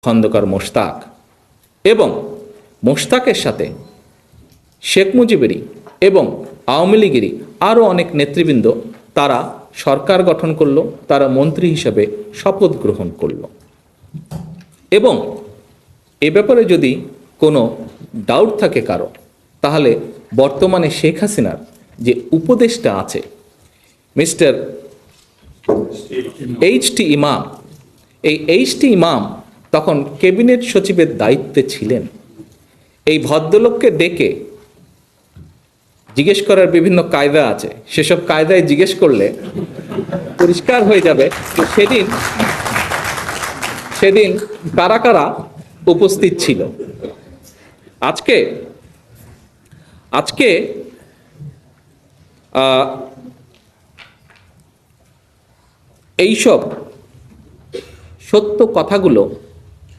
খন্দকার মোশতাক এবং মোশতাকের সাথে শেখ মুজিবেরই এবং আওয়ামী লীগেরই আরও অনেক নেতৃবৃন্দ তারা সরকার গঠন করলো, তারা মন্ত্রী হিসেবে শপথ গ্রহণ করলো। এবং এ ব্যাপারে যদি কোনো ডাউট থাকে কারো, তাহলে বর্তমানে শেখ হাসিনার যে উপদেষ্টা আছে মিস্টার এইচ.টি. ইমাম, এই এইচ.টি. ইমাম তখন ক্যাবিনেট সচিবের দায়িত্বে ছিলেন। এই ভদ্রলোককে ডেকে জিজ্ঞেস করার বিভিন্ন কায়দা আছে, সেসব কায়দায় জিজ্ঞেস করলে পরিষ্কার হয়ে যাবে সেদিন কারা কারা উপস্থিত ছিল। আজকে এইসব সত্য কথাগুলো